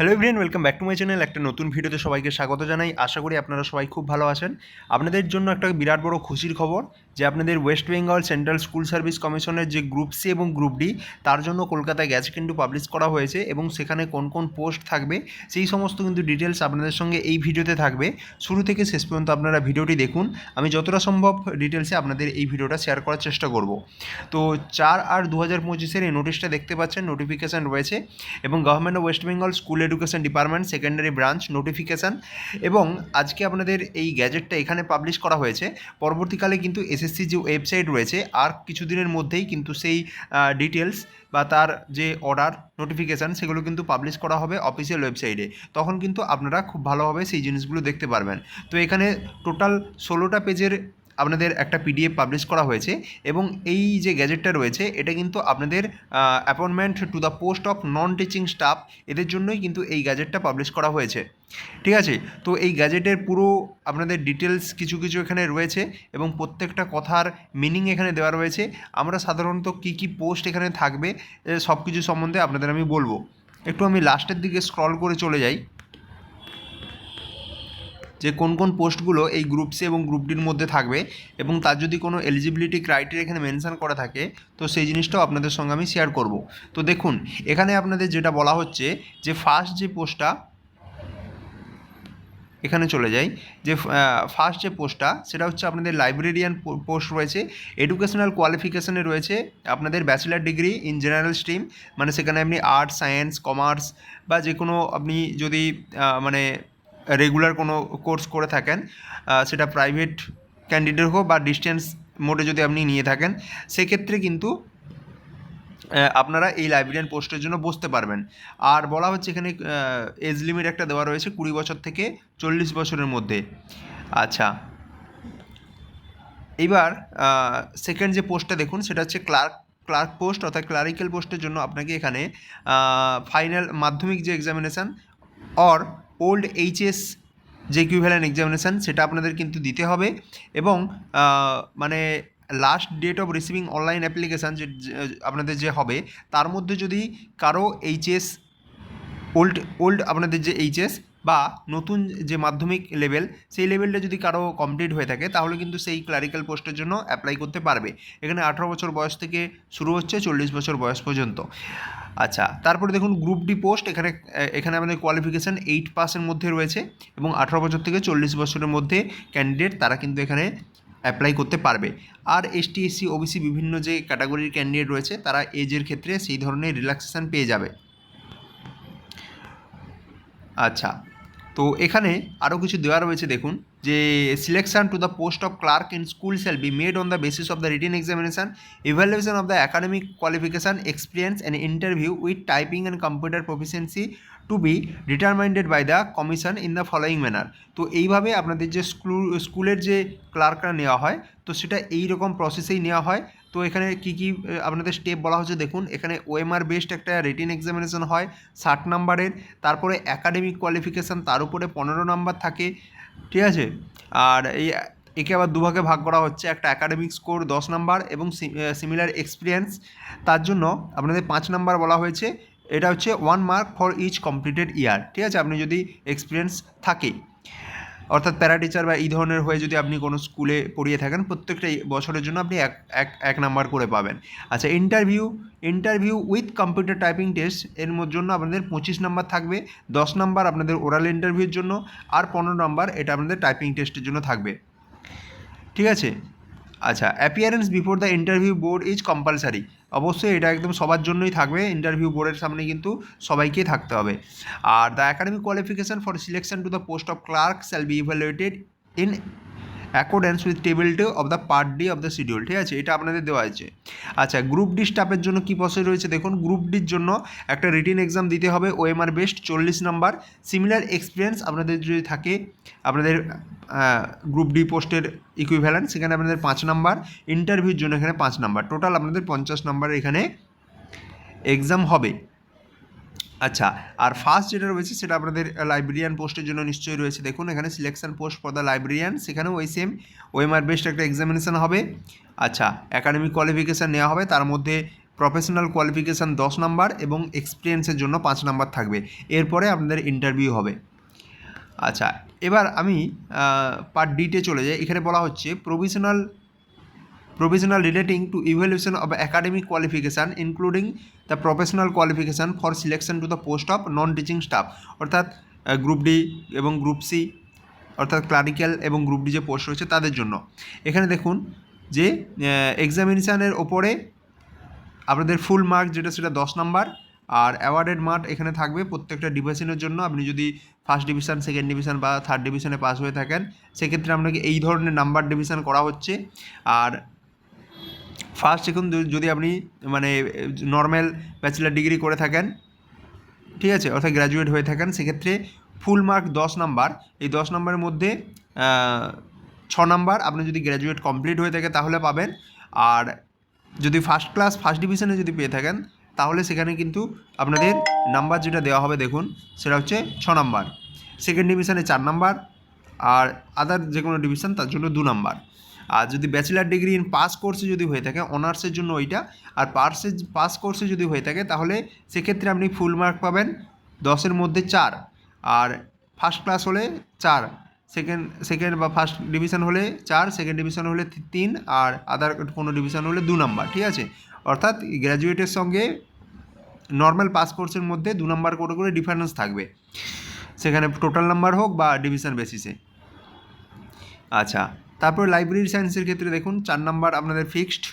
Hello everyone, welcome back to my channel. একটা নতুন ভিডিওতে সবাইকে স্বাগত জানাই। আশা করি আপনারা সবাই খুব ভালো আছেন। আপনাদের জন্য একটা বিরাট বড় খুশির খবর যে আপনাদের West Bengal central school service কমিশনের যে গ্রুপ সি এবং গ্রুপ ডি, তার জন্য কলকাতায় গেজেট কিন্তু পাবলিশ করা হয়েছে এবং সেখানে কোন কোন পোস্ট থাকবে সেই সমস্ত কিন্তু ডিটেলস আপনাদের সঙ্গে এই ভিডিওতে থাকবে। শুরু থেকে শেষ পর্যন্ত আপনারা ভিডিওটি দেখুন। আমি যতটা সম্ভব ডিটেলসে আপনাদের এই ভিডিওটা শেয়ার করার চেষ্টা করব। তো 4/8/2025 এই নোটিশটা দেখতে পাচ্ছেন, নোটিফিকেশান রয়েছে এবং government of West Bengal school education department secondary branch notification, এবং আজকে আপনাদের এই গ্যাজেটটা এখানে পাবলিশ করা হয়েছে। পরবর্তীকালে কিন্তু এসএসসি যে ওয়েবসাইট রয়েছে আর কিছুদিনের মধ্যেই কিন্তু সেই ডিটেলস বা তার যে অর্ডার নোটিফিকেশান সেগুলো কিন্তু পাবলিশ করা হবে অফিসিয়াল ওয়েবসাইটে। তখন কিন্তু আপনারা খুব ভালোভাবে সেই জিনিসগুলো দেখতে পারবেন। তো এখানে টোটাল 16টা পেজের আপনাদের একটা পিডিএফ পাবলিশ করা হয়েছে এবং এই যে গ্যাজেটটা রয়েছে এটা কিন্তু আপনাদের appointment to the post of non teaching staff, এদের জন্যই কিন্তু এই গ্যাজেটটা পাবলিশ করা হয়েছে। ঠিক আছে, তো এই গ্যাজেটের পুরো আপনাদের ডিটেলস কিছু কিছু এখানে রয়েছে এবং প্রত্যেকটা কথার মিনিং এখানে দেওয়া রয়েছে। আমরা সাধারণত কী কী পোস্ট এখানে থাকবে সব কিছু সম্বন্ধে আপনাদের আমি বলবো। একটু আমি লাস্টের দিকে স্ক্রল করে চলে যাই যে কোন কোন পোস্টগুলো এই গ্রুপ সি এবং গ্রুপ ডির মধ্যে থাকবে এবং তার যদি কোনো এলিজিবিলিটি ক্রাইটেরিয়া এখানে মেনশন করা থাকে তো সেই জিনিসটাও আপনাদের সঙ্গে আমি শেয়ার করব। তো দেখুন, এখানে আপনাদের যেটা বলা হচ্ছে যে ফার্স্ট যে পোস্টটা, এখানে চলে যাই, যে ফার্স্ট যে পোস্টটা সেটা হচ্ছে আপনাদের লাইব্রেরিয়ান পোস্ট রয়েছে। এডুকেশনাল কোয়ালিফিকেশানে রয়েছে আপনাদের bachelor degree in general stream, মানে সেখানে আপনি আর্টস, সায়েন্স, কমার্স বা যে কোনো আপনি যদি মানে রেগুলার কোনো কোর্স করে থাকেন, সেটা প্রাইভেট ক্যান্ডিডেট হোক বা ডিস্টেন্স মোডে যদি আপনি নিয়ে থাকেন, সেক্ষেত্রে কিন্তু আপনারা এই লাইব্রেরিয়ান পোস্টের জন্য বসতে পারবেন। আর বলা হচ্ছে এখানে এজ লিমিট একটা দেওয়া রয়েছে 20 বছর থেকে 40 বছরের মধ্যে। আচ্ছা, এইবার সেকেন্ড যে পোস্টটা দেখুন সেটা হচ্ছে ক্লার্ক পোস্ট অর্থাৎ ক্লারিক্যাল পোস্টের জন্য আপনাকে এখানে ফাইনাল মাধ্যমিক যে এক্সামিনেশান অর ওল্ড এইচএস যে ইকুইভ্যালেন্ট এক্সামিনেশান সেটা আপনাদের কিন্তু দিতে হবে এবং মানে last date of receiving online application যে আপনাদের যে হবে তার মধ্যে যদি কারো এইচএস ওল্ড আপনাদের যে এইচএস বা নতুন যে মাধ্যমিক লেভেল সেই লেভেলটা যদি কারো কমপ্লিট হয়ে থাকে তাহলে কিন্তু সেই ক্লারিক্যাল পোস্টের জন্য অ্যাপ্লাই করতে পারবে। এখানে 18 বছর বয়স থেকে শুরু হচ্ছে 40 বছর বয়স পর্যন্ত। আচ্ছা, তারপরে দেখুন গ্রুপ ডি পোস্ট, এখানে আমাদের কোয়ালিফিকেশান 8 পাসের মধ্যে রয়েছে এবং 18 বছর থেকে 40 বছরের মধ্যে ক্যান্ডিডেট তারা কিন্তু এখানে অ্যাপ্লাই করতে পারবে। আর এসটি, এসসি, ওবিসি বিভিন্ন যে ক্যাটাগরির ক্যান্ডিডেট রয়েছে তারা এজের ক্ষেত্রে সেই ধরনের রিল্যাক্সেশন পেয়ে যাবে। আচ্ছা, তো এখানে আরও কিছু দেওয়া রয়েছে দেখুন, যে selection to the post of clerk in school shall be made on the basis of the written examination, evaluation of the academic qualification, experience and interview with typing and computer proficiency to be determined by the commission in the following manner. তো এইভাবে আপনাদের যে স্কুলের যে ক্লার্করা নেওয়া হয় তো সেটা এই রকম প্রসেসেই নেওয়া হয়। তো এখানে কী কী আপনাদের স্টেপ বলা হচ্ছে দেখুন, এখানে ওএমআর বেসড একটা রিটেন এক্সামিনেশন হয় 60 নাম্বারের, তারপরে একাডেমিক কোয়ালিফিকেশান তার উপরে 15 নাম্বার থাকে। ঠিক আছে, আর একে আবার দুভাগে ভাগ করা হচ্ছে, একটা একাডেমিক স্কোর 10 নাম্বার এবং সিমিলার এক্সপিরিয়েন্স তার জন্য আপনাদের 5 নাম্বার বলা হয়েছে। এটা হচ্ছে 1 মার্ক ফর ইচ কমপ্লিটেড ইয়ার। ঠিক আছে, আপনি যদি এক্সপিরিয়েন্স থাকে অর্থাৎ প্যারা টিচার বা এই ধরনের হয়ে যদি আপনি কোনো স্কুলে পড়িয়ে থাকেন প্রত্যেকটা বছরের জন্য আপনি এক নাম্বার করে পাবেন। আচ্ছা, interview with computer typing test এর জন্য আপনাদের 25 নাম্বার থাকবে, 10 নাম্বার আপনাদের ওরাল ইন্টারভিউর জন্য আর 15 নাম্বার এটা আপনাদের টাইপিং টেস্টের জন্য থাকবে। ঠিক আছে, আচ্ছা, appearance before the interview board is compulsory. অবশ্যই এটা একদম সবার জন্যই থাকবে, ইন্টারভিউ বোর্ডের সামনে কিন্তু সবাইকেই থাকতে হবে। আর the academic qualification for selection to the post of clerk shall be evaluated in accordance with table 2 of the part D of the schedule. ঠিক আছে, এটা আপনাদের দেওয়া আছে। আচ্ছা, গ্রুপ ডি স্টাফের জন্য কী প্রসেস রয়েছে দেখুন, গ্রুপ ডির জন্য একটা রিটেন এক্সাম দিতে হবে OMR best 40 number, similar experience আপনাদের যদি থাকে আপনাদের গ্রুপ ডি পোস্টের ইকুইভ্যালেন্ট সেখানে আপনাদের 5 নাম্বার, ইন্টারভিউর জন্য এখানে 5 নাম্বার, টোটাল আপনাদের 50 নাম্বারের এখানে এক্সাম হবে। আচ্ছা, আর ফার্স্ট যেটা রয়েছে সেটা আপনাদের লাইব্রেরিয়ান পোস্টের জন্য নিশ্চয়ই রয়েছে। দেখুন এখানে selection post for the librarian, সেখানেও ওই সেম ওএমআর বেস্ট একটা এক্সামিনেশান হবে। আচ্ছা, একাডেমিক কোয়ালিফিকেশান নেওয়া হবে, তার মধ্যে প্রফেশনাল কোয়ালিফিকেশান 10 নাম্বার এবং এক্সপিরিয়েন্সের জন্য 5 নাম্বার থাকবে। এরপরে আপনাদের ইন্টারভিউ হবে। আচ্ছা, এবার আমি পার্ট ডিতে চলে যাই। এখানে বলা হচ্ছে provisional relating to evaluation of academic qualification including the professional qualification for selection to the post of non-teaching staff, অর্থাৎ গ্রুপ ডি এবং গ্রুপ সি অর্থাৎ ক্লারিক্যাল এবং গ্রুপ ডি যে পোস্ট রয়েছে তাদের জন্য। এখানে দেখুন যে এক্সামিনেশানের ওপরে আপনাদের ফুল মার্ক যেটা সেটা 10 নাম্বার, আর অ্যাওয়ার্ডেড মার্ক এখানে থাকবে প্রত্যেকটা ডিভিশনের জন্য। আপনি যদি ফার্স্ট ডিভিশন, সেকেন্ড ডিভিশন বা থার্ড ডিভিশনে পাস হয়ে থাকেন সেক্ষেত্রে আপনাকে এই ধরনের নাম্বার ডিভিশন করা হচ্ছে। আর ফার্স্ট সেকেন্ড যদি আপনি মানে নর্মাল ব্যাচেলার ডিগ্রি করে থাকেন, ঠিক আছে, অর্থাৎ গ্র্যাজুয়েট হয়ে থাকেন, সেক্ষেত্রে ফুল মার্ক 10 নাম্বার। এই 10 নাম্বারের মধ্যে 6 নাম্বার আপনি যদি গ্র্যাজুয়েট কমপ্লিট হয়ে থাকে তাহলে পাবেন। আর যদি ফার্স্ট ডিভিশনে যদি পেয়ে থাকেন তাহলে সেখানে কিন্তু আপনাদের নাম্বার যেটা দেওয়া হবে দেখুন সেটা হচ্ছে 6 নাম্বার, সেকেন্ড ডিভিশনে 4 নাম্বার, আর আদার যে কোনো ডিভিশন তার জন্য 2 নাম্বার। আর যদি ব্যাচেলার ডিগ্রি ইন পাস কোর্সে যদি হয়ে থাকে অনার্সের জন্য ওইটা, আর পাস কোর্সে যদি হয়ে থাকে তাহলে সেক্ষেত্রে আপনি ফুল মার্ক পাবেন 10-এর মধ্যে 4, আর ফার্স্ট ক্লাস হলে 4, সেকেন্ড বা ফার্স্ট ডিভিশন হলে 4, সেকেন্ড ডিভিশন হলে 3, আর আদার কোনো ডিভিশন হলে 2 নাম্বার, ঠিক আছে। অর্থাৎ গ্র্যাজুয়েটের সঙ্গে নর্মাল পাস কোর্সের মধ্যে 2 নাম্বার করে করে ডিফারেন্স থাকবে, সেখানে টোটাল নাম্বার হোক বা ডিভিশন বেসিসে। আচ্ছা, তারপরে লাইব্রেরি সায়েন্সের ক্ষেত্রে দেখুন 4 নাম্বার আপনাদের ফিক্সড,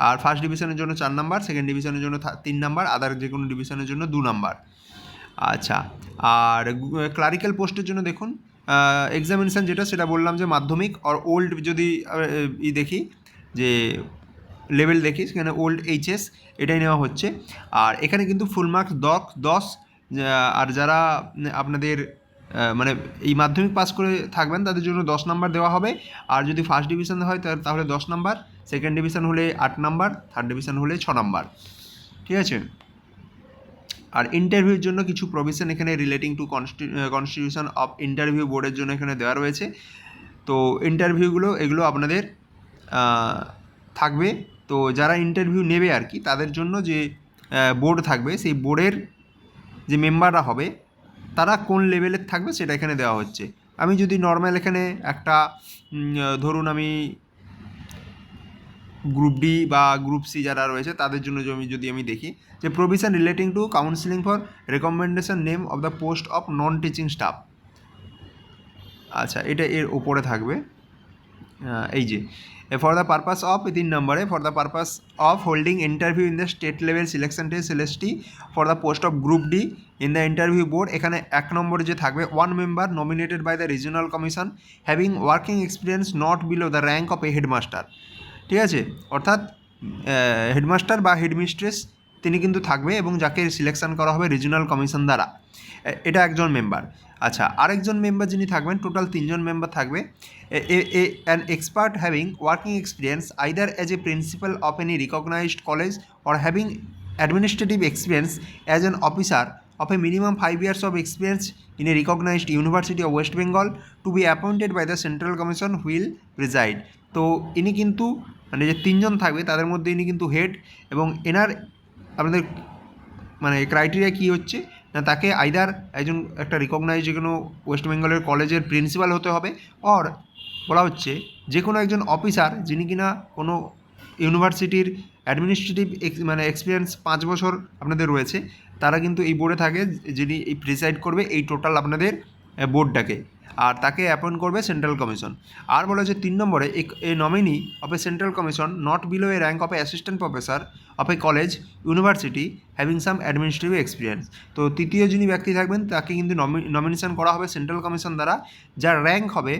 আর ফার্স্ট ডিভিশনের জন্য 4 নাম্বার, সেকেন্ড ডিভিশনের জন্য 3 নাম্বার, আদার যে কোনো ডিভিশনের জন্য 2 নাম্বার। আচ্ছা, আর ক্লারিক্যাল পোস্টের জন্য দেখুন এক্সামিনেশান যেটা সেটা বললাম যে মাধ্যমিক আর ওল্ড যদি দেখি যে লেভেল দেখি সেখানে ওল্ড এইচএস এটাই নেওয়া হচ্ছে। আর এখানে কিন্তু ফুল মার্কস 10, আর যারা আপনাদের মানে এই মাধ্যমিক পাস করে থাকবেন তাদের জন্য 10 নাম্বার দেওয়া হবে। আর যদি ফার্স্ট ডিভিশন হয় তাহলে 10 নাম্বার, সেকেন্ড ডিভিশন হলে 8 নাম্বার, থার্ড ডিভিশন হলে 6 নাম্বার, ঠিক আছে। আর ইন্টারভিউর জন্য কিছু প্রভিশন এখানে relating to constitution of interview বোর্ডের জন্য এখানে দেওয়া রয়েছে। তো ইন্টারভিউগুলো এগুলো আপনাদের থাকবে। তো যারা ইন্টারভিউ নেবে আর কি তাদের জন্য যে বোর্ড থাকবে সেই বোর্ডের যে মেম্বাররা হবে তারা কোন লেভেলের থাকবে সেটা এখানে দেওয়া হচ্ছে। আমি যদি নর্মাল এখানে একটা ধরুন আমি গ্রুপ ডি বা গ্রুপ সি যারা রয়েছে তাদের জন্য যদি আমি দেখি যে provision relating to counselling for recommendation name of the post of non teaching staff. আচ্ছা, এটা এর ওপরে থাকবে এই যে ফর দ্য পারপাস অফ 3 নম্বরে for the purpose of holding interview in the state level selection test SLST for the post of group D in the interview board. এখানে 1 নম্বরে যে থাকবে 1 member nominated by the regional commission having working experience not below the rank of a headmaster, ঠিক আছে। অর্থাৎ headmaster বা headmistress তিনি কিন্তু থাকবে এবং যাকে সিলেকশন করা হবে রিজিওনাল কমিশন দ্বারা, এটা একজন মেম্বার। আচ্ছা, আরেকজন মেম্বার যিনি থাকবেন, টোটাল 3 জন মেম্বার থাকবে। An expert having working experience either as a principal of any recognized college or having administrative experience as an officer of a minimum 5 years of experience in a recognized university of West Bengal to be appointed by the Central Commission will preside। তো ইনি কিন্তু মানে যে 3 জন থাকবে তাদের মধ্যে ইনি কিন্তু হেড, এবং এনার আপনাদের মানে ক্রাইটেরিয়া কী হচ্ছে না, তাকে আইদার একজন একটা রিকগনাইজ যে কোনো ওয়েস্ট বেঙ্গলের কলেজের প্রিন্সিপাল হতে হবে, অর বলা হচ্ছে যে কোনো একজন অফিসার যিনি কিনা কোনো ইউনিভার্সিটির অ্যাডমিনিস্ট্রেটিভ মানে এক্সপিরিয়েন্স 5 বছর আপনাদের রয়েছে, তারা কিন্তু এই বোর্ডে থাকে, যিনি এই প্রিসাইড করবে এই টোটাল আপনাদের বোর্ডটাকে, আর তাকে অ্যাপয়েন্ট করবে সেন্ট্রাল কমিশন। আর বলা হচ্ছে 3 নম্বরে a nominee of a central commission not below a rank of a assistant professor of a college university having some administrative experience. তো তৃতীয় যিনি ব্যক্তি থাকবেন তাকে কিন্তু নমিনেশন করা হবে সেন্ট্রাল কমিশন দ্বারা, যার র্যাঙ্ক হবে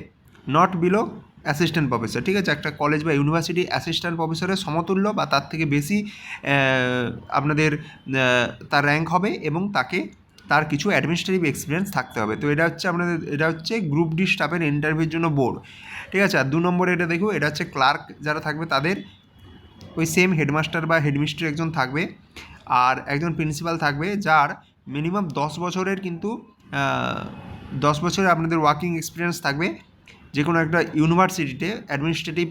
নট বিলো অ্যাসিস্ট্যান্ট প্রফেসর, ঠিক আছে। একটা কলেজ বা ইউনিভার্সিটি অ্যাসিস্ট্যান্ট প্রফেসরের সমতুল্য বা তার থেকে বেশি আপনাদের তার র্যাঙ্ক হবে, এবং তার কিছু অ্যাডমিনিস্ট্রেটিভ এক্সপিরিয়েন্স থাকতে হবে। তো এটা হচ্ছে গ্রুপ ডি স্টাফের ইন্টারভিউর জন্য বোর্ড, ঠিক আছে। আর 2 নম্বরে এটা দেখো, এটা হচ্ছে ক্লার্ক যারা থাকবে তাদের ওই সেম হেডমাস্টার বা হেডমিস্ট্রি একজন থাকবে, আর একজন প্রিন্সিপাল থাকবে যার মিনিমাম 10 বছরের কিন্তু 10 বছরের আপনাদের ওয়ার্কিং এক্সপিরিয়েন্স থাকবে যে কোনো একটা ইউনিভার্সিটিতে অ্যাডমিনিস্ট্রেটিভ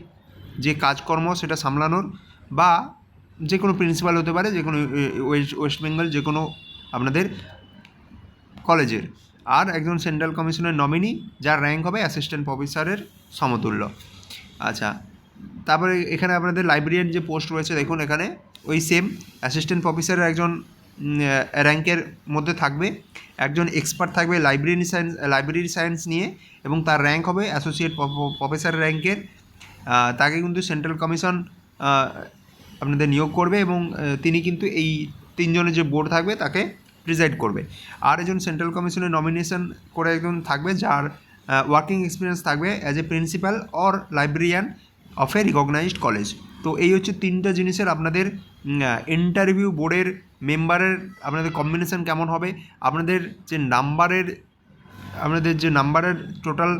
যে কাজকর্ম সেটা সামলানোর, বা যে কোনো প্রিন্সিপাল হতে পারে, যে কোনো ওয়েস্ট বেঙ্গল যে কোনো আপনাদের কলেজের। আর একজন সেন্ট্রাল কমিশনের নমিনি যার র্যাঙ্ক হবে অ্যাসিস্ট্যান্ট প্রফেসরের সমতুল্য। আচ্ছা, তারপরে এখানে আপনাদের লাইব্রেরিয়ান যে পোস্ট রয়েছে দেখুন, এখানে ওই সেম অ্যাসিস্ট্যান্ট প্রফেসরের একজন র্যাঙ্কের মধ্যে থাকবে, একজন এক্সপার্ট থাকবে লাইব্রেরি সায়েন্স নিয়ে, এবং তার র্যাঙ্ক হবে অ্যাসোসিয়েট প্রফেসর র্যাঙ্কের। তাকে কিন্তু সেন্ট্রাল কমিশন আপনাদের নিয়োগ করবে, এবং তিনি কিন্তু এই তিনজনের যে বোর্ড থাকবে তাকে প্রিজাইড করবে। আর একজন সেন্ট্রাল কমিশনের নমিনেশন করে একজন থাকবে যার ওয়ার্কিং এক্সপিরিয়েন্স থাকবে as a principal or librarian of a recognized college. তো এই হচ্ছে তিনটা জিনিসের আপনাদের ইন্টারভিউ বোর্ডের মেম্বারের আপনাদের কম্বিনেশন কেমন হবে, আপনাদের যে নাম্বারের টোটাল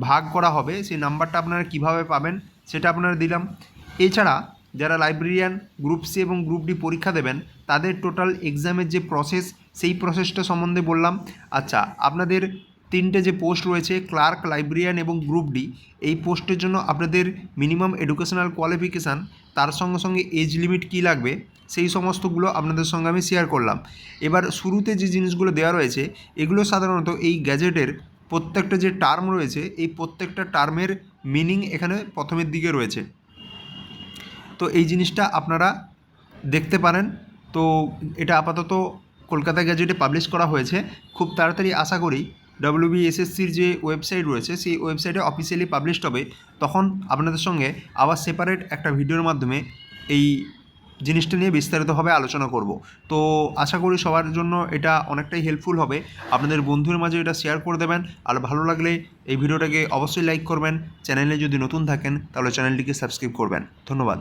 ভাগ করা হবে সেই নাম্বারটা আপনারা কিভাবে পাবেন সেটা আপনারা দিলাম। এছাড়া যারা লাইব্রেরিয়ান গ্রুপ সি এবং গ্রুপ ডি পরীক্ষা দেবেন তাদের টোটাল এক্সামের যে প্রসেস সেই প্রসেসটা সম্বন্ধে বললাম। আচ্ছা, আপনাদের তিনটে যে পোস্ট রয়েছে ক্লার্ক, লাইব্রেরিয়ান এবং গ্রুপ ডি, এই পোস্টের জন্য আপনাদের মিনিমাম এডুকেশনাল কোয়ালিফিকেশান, তার সঙ্গে সঙ্গে এজ লিমিট কী লাগবে সেই সমস্তগুলো আপনাদের সঙ্গে আমি শেয়ার করলাম। এবার শুরুতে যে জিনিসগুলো দেওয়া রয়েছে এগুলো সাধারণত এই গ্যাজেটের প্রত্যেকটা যে টার্ম রয়েছে এই প্রত্যেকটা টার্মের মিনিং এখানে প্রথমের দিকে রয়েছে। তো এই জিনিসটা আপনারা দেখতে পারেন। তো এটা আপাতত কলকাতা গ্যাজেটে পাবলিশ করা হয়েছে। খুব তাড়াতাড়ি আশা করি WBSSCর যে ওয়েবসাইট রয়েছে সেই ওয়েবসাইটে অফিসিয়ালি পাবলিশড হবে, তখন আপনাদের সঙ্গে আবার সেপারেট একটা ভিডিওর মাধ্যমে এই জিনিসটা নিয়ে বিস্তারিতভাবে আলোচনা করব। তো আশা করি সবার জন্য এটা অনেকটাই হেল্পফুল হবে। আপনাদের বন্ধুর মাঝে এটা শেয়ার করে দেবেন, আর ভালো লাগলে এই ভিডিওটাকে অবশ্যই লাইক করবেন। চ্যানেলে যদি নতুন থাকেন তাহলে চ্যানেলটিকে সাবস্ক্রাইব করবেন। ধন্যবাদ।